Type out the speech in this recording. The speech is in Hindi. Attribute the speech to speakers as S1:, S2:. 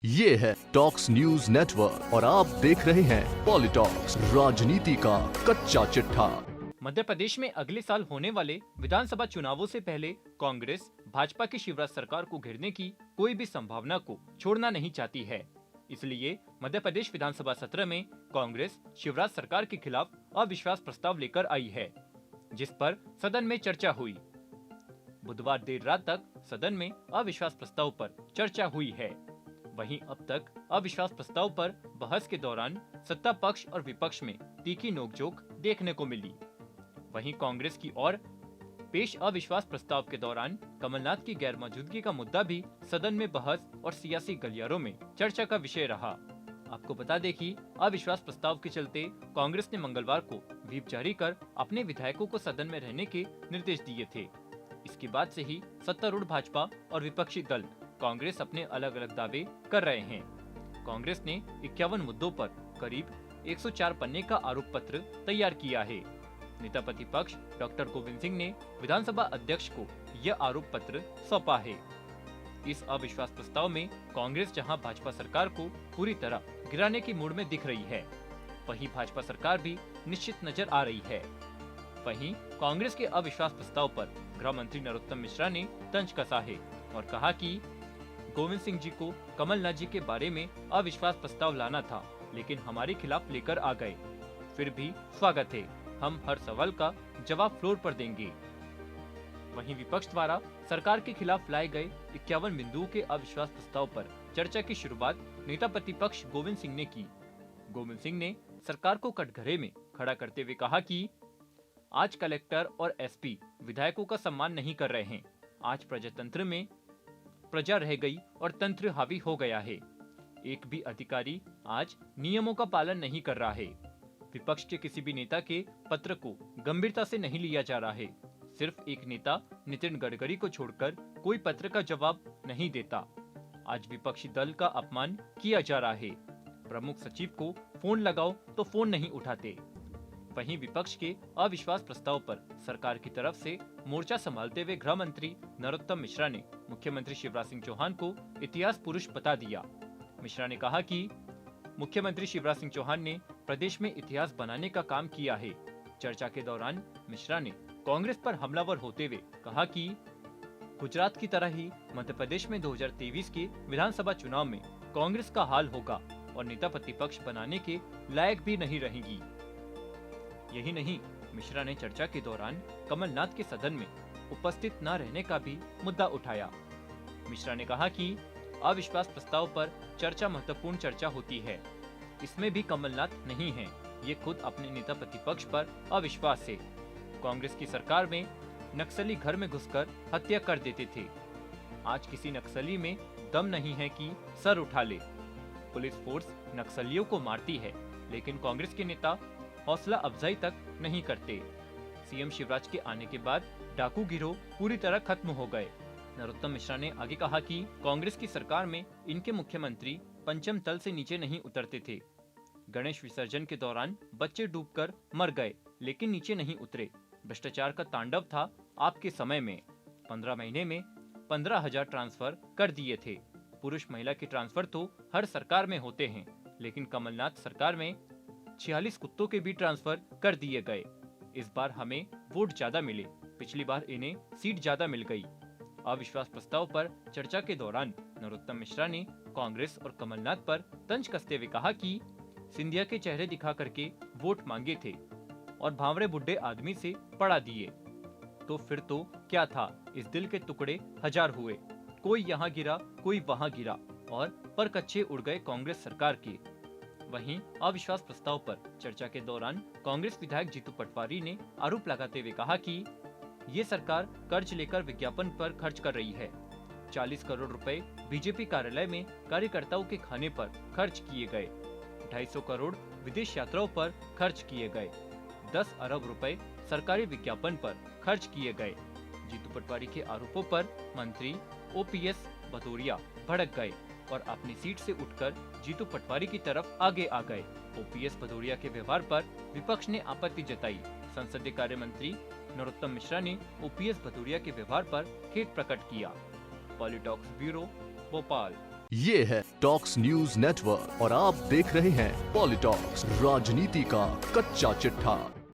S1: ये है टॉक्स न्यूज नेटवर्क और आप देख रहे हैं पॉलिटॉक्स, राजनीति का कच्चा चिट्ठा।
S2: मध्य प्रदेश में अगले साल होने वाले विधानसभा चुनावों से पहले कांग्रेस भाजपा की शिवराज सरकार को घेरने की कोई भी संभावना को छोड़ना नहीं चाहती है। इसलिए मध्य प्रदेश विधानसभा सत्र में कांग्रेस शिवराज सरकार के खिलाफ अविश्वास प्रस्ताव लेकर आई है, जिस पर सदन में चर्चा हुई। बुधवार देर रात तक सदन में अविश्वास प्रस्ताव पर चर्चा हुई है। वहीं अब तक अविश्वास प्रस्ताव पर बहस के दौरान सत्ता पक्ष और विपक्ष में तीखी नोकझोंक देखने को मिली। वहीं कांग्रेस की ओर पेश अविश्वास प्रस्ताव के दौरान कमलनाथ की गैर मौजूदगी का मुद्दा भी सदन में बहस और सियासी गलियारों में चर्चा का विषय रहा। आपको बता दें कि अविश्वास प्रस्ताव के चलते कांग्रेस ने मंगलवार को व्हिप जारी कर अपने विधायकों को सदन में रहने के निर्देश दिए थे। इसके बाद से ही सत्तारूढ़ भाजपा और विपक्षी दल कांग्रेस अपने अलग अलग दावे कर रहे हैं। कांग्रेस ने 51 मुद्दों पर करीब 104 पन्ने का आरोप पत्र तैयार किया है। नेता प्रतिपक्ष डॉक्टर गोविंद सिंह ने विधानसभा अध्यक्ष को यह आरोप पत्र सौंपा है। इस अविश्वास प्रस्ताव में कांग्रेस जहां भाजपा सरकार को पूरी तरह गिराने की मूड में दिख रही है, वहीं भाजपा सरकार भी निश्चित नजर आ रही है। वहीं कांग्रेस के अविश्वास प्रस्ताव पर गृह मंत्री नरोत्तम मिश्रा ने तंज कसा है और कहा कि गोविंद सिंह जी को कमलनाथ जी के बारे में अविश्वास प्रस्ताव लाना था, लेकिन हमारे खिलाफ लेकर आ गए। फिर भी स्वागत है, हम हर सवाल का जवाब फ्लोर पर देंगे। वहीं विपक्ष द्वारा सरकार के खिलाफ लाए गए 51 बिंदुओं के अविश्वास प्रस्ताव पर चर्चा की शुरुआत नेता प्रतिपक्ष गोविंद सिंह ने की। गोविंद सिंह ने सरकार को कटघरे में खड़ा करते हुए कहा कि आज कलेक्टर और एसपी विधायकों का सम्मान नहीं कर रहे हैं। आज प्रजातंत्र में प्रजा रह गई और तंत्र हावी हो गया है। एक भी अधिकारी आज नियमों का पालन नहीं कर रहा है। विपक्ष के किसी भी नेता के पत्र को गंभीरता से नहीं लिया जा रहा है। सिर्फ एक नेता नितिन गडकरी को छोड़कर कोई पत्र का जवाब नहीं देता। आज विपक्षी दल का अपमान किया जा रहा है। प्रमुख सचिव को फोन लगाओ तो फोन नहीं उठाते। वहीं विपक्ष के अविश्वास प्रस्ताव पर सरकार की तरफ से मोर्चा संभालते हुए गृह मंत्री नरोत्तम मिश्रा ने मुख्यमंत्री शिवराज सिंह चौहान को इतिहास पुरुष बता दिया। मिश्रा ने कहा कि मुख्यमंत्री शिवराज सिंह चौहान ने प्रदेश में इतिहास बनाने का काम किया है। चर्चा के दौरान मिश्रा ने कांग्रेस पर हमलावर होते हुए कहा कि गुजरात की तरह ही मध्य प्रदेश में 2023 के विधानसभा चुनाव में कांग्रेस का हाल होगा और नेता प्रतिपक्ष बनाने के लायक भी नहीं रहेगी। यही नहीं, मिश्रा ने चर्चा के दौरान कमलनाथ के सदन में उपस्थित न रहने का भी मुद्दा उठाया। मिश्रा ने कहा कि अविश्वास प्रस्ताव पर चर्चा महत्वपूर्ण चर्चा होती है। इसमें भी कमलनाथ नहीं है। ये खुद अपने नेता प्रतिपक्ष पर अविश्वास है। कांग्रेस की सरकार में नक्सली घर में घुसकर हत्या कर देते थे। आज किसी नक्सली में दम नहीं है कि सर उठा ले। पुलिस फोर्स नक्सलियों को मारती है, लेकिन कांग्रेस के नेता हौसला अफजाई तक नहीं करते। सीएम शिवराज के आने के बाद डाकू गिरोह पूरी तरह खत्म हो गए। नरोत्तम मिश्रा ने आगे कहा कि कांग्रेस की सरकार में इनके मुख्यमंत्री पंचम तल से नीचे नहीं उतरते थे। गणेश विसर्जन के दौरान बच्चे डूबकर मर गए, लेकिन नीचे नहीं उतरे। भ्रष्टाचार का तांडव था आपके समय में। 15 महीने में 15,000 ट्रांसफर कर दिए थे। पुरुष महिला के ट्रांसफर तो हर सरकार में होते हैं, लेकिन कमलनाथ सरकार में 46 कुत्तों के भी ट्रांसफर कर दिए गए। इस बार हमें वोट ज्यादा मिले, पिछली बार इन्हें सीट ज्यादा मिल गई। अविश्वास प्रस्ताव पर चर्चा के दौरान नरोत्तम मिश्रा ने कांग्रेस और कमलनाथ पर तंज कसते हुए कहा कि सिंधिया के चेहरे दिखा करके वोट मांगे थे और भांवरे बुड्ढे आदमी से पड़ा दिए, तो फिर तो क्या था। इस दिल के टुकड़े हजार हुए, कोई यहाँ गिरा कोई वहाँ गिरा और पर कच्चे उड़ गए कांग्रेस सरकार के। वहीं अविश्वास प्रस्ताव पर चर्चा के दौरान कांग्रेस विधायक जीतू पटवारी ने आरोप लगाते हुए कहा कि ये सरकार कर्ज लेकर विज्ञापन पर खर्च कर रही है। 40 करोड़ रुपए बीजेपी कार्यालय में कार्यकर्ताओं के खाने पर खर्च किए गए। 250 करोड़ विदेश यात्राओं पर खर्च किए गए। 10 अरब रुपए सरकारी विज्ञापन पर खर्च किए गए। जीतू पटवारी के आरोपों पर मंत्री ओपीएस भदौरिया भड़क गए और अपनी सीट से उठकर जीतू पटवारी की तरफ आगे आ गए। ओपीएस भदौरिया के व्यवहार पर विपक्ष ने आपत्ति जताई। संसदीय कार्य मंत्री नरोत्तम मिश्रा ने ओपीएस भदौरिया के व्यवहार पर खेद प्रकट किया। पॉलिटॉक्स ब्यूरो, भोपाल।
S1: ये है टॉक्स न्यूज नेटवर्क और आप देख रहे हैं पॉलिटॉक्स, राजनीति का कच्चा चिट्ठा।